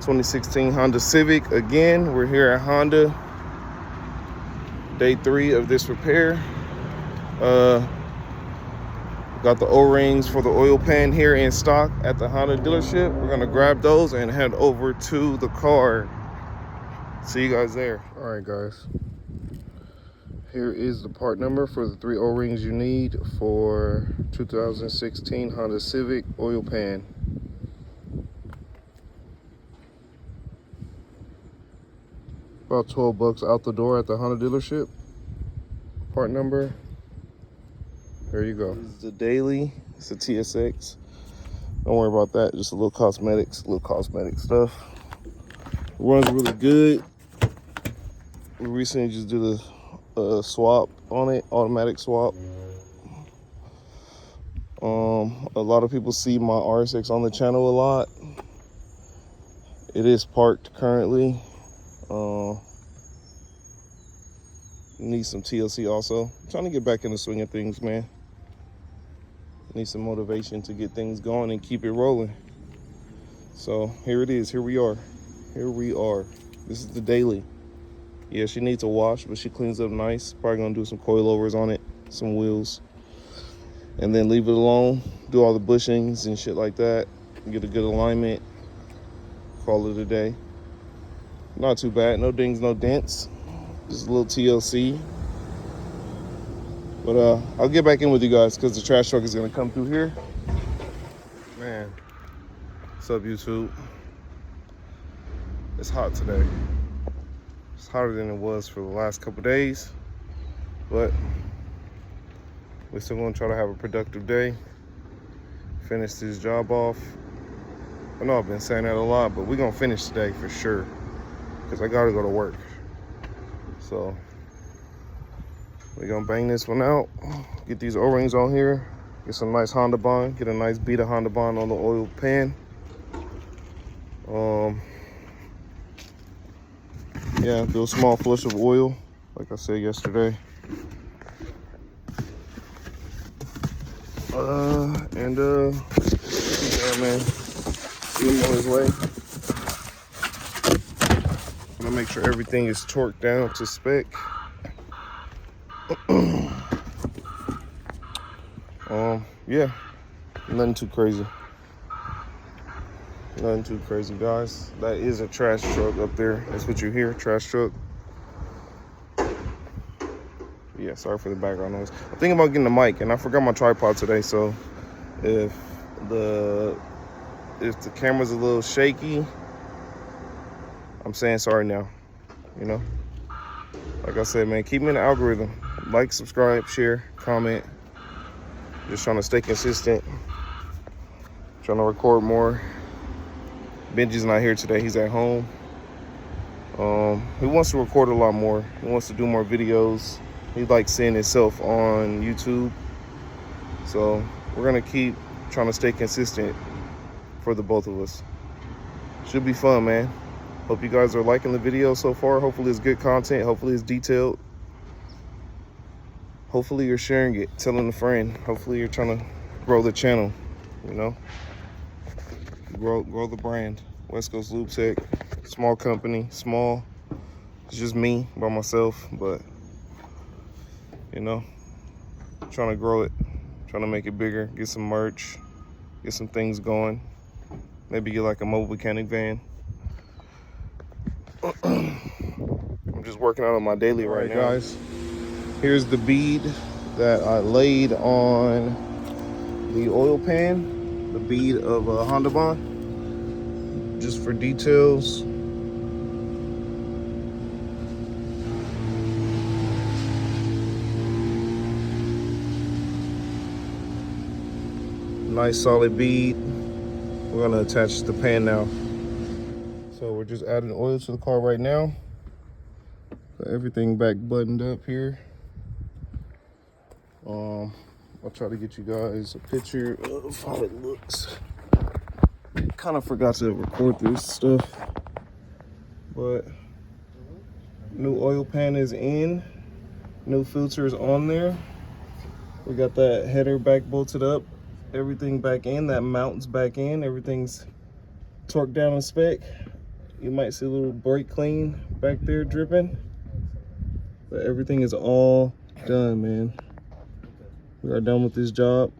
2016 Honda Civic. Again, we're here at Honda. Day 3 of this repair. Got the O-rings for the oil pan here in stock at the Honda dealership. We're gonna grab those and head over to the car. See you guys there. All right, guys. Here is the part number for the 3 O-rings you need for 2016 Honda Civic oil pan. About 12 bucks out the door at the Honda dealership. Part number. There you go. This is the daily. It's a TSX. Don't worry about that. Just a little cosmetic stuff. Runs really good. We recently just did a swap on it, automatic swap. A lot of people see my RSX on the channel a lot. It is parked currently. Need some TLC also. I'm trying to get back in the swing of things, man. Need some motivation to get things going and keep it rolling. So here it is. Here we are. This is the daily. Yeah, she needs a wash, but she cleans up nice. Probably gonna do some coilovers on it, some wheels, and then leave it alone. Do all the bushings and shit like that. Get a good alignment. Call it a day. Not too bad. No dings, no dents. Just a little TLC. But I'll get back in with you guys because the trash truck is gonna come through here. Man, what's up, YouTube? It's hot today. It's hotter than it was for the last couple days, but we're still gonna try to have a productive day. Finish this job off. I know I've been saying that a lot, but we're gonna finish today for sure because I gotta go to work. So we're gonna bang this one out, get these O-rings on here, get some nice Honda bond, get a nice beat of Honda bond on the oil pan. Yeah, do a small flush of oil, like I said yesterday. Yeah, man, get him on his way. I'm gonna make sure everything is torqued down to spec. Yeah, nothing too crazy. Nothing too crazy, guys. That is a trash truck up there. That's what you hear, trash truck. Yeah, sorry for the background noise. I'm thinking about getting a mic, and I forgot my tripod today, so if the camera's a little shaky, I'm saying sorry now, you know? Like I said, man, keep me in the algorithm. Like, subscribe, share, comment. Just trying to stay consistent. Trying to record more. Benji's not here today, he's at home. He wants to record a lot more. He wants to do more videos. He likes seeing himself on YouTube. So we're gonna keep trying to stay consistent for the both of us. Should be fun, man. Hope you guys are liking the video so far. Hopefully it's good content. Hopefully it's detailed. Hopefully you're sharing it, telling a friend. Hopefully you're trying to grow the channel, you know? Grow the brand. West Coast Lube Tech, small company, small. It's just me by myself, but you know, trying to grow it, trying to make it bigger, get some merch, get some things going. Maybe get like a mobile mechanic van. I'm just working out on my daily right now. Guys, here's the bead that I laid on the oil pan, the bead of a Honda bond, just for details. Nice solid bead. We're gonna attach the pan now. So we're just adding oil to the car right now. Got everything back buttoned up here. I'll try to get you guys a picture of how it looks. Kind of forgot to record this stuff, but new oil pan is in, new filter is on there. We got that header back bolted up, everything back in, that mount's back in, everything's torqued down in spec. You might see a little brake clean back there dripping, but everything is all done, man. We are done with this job.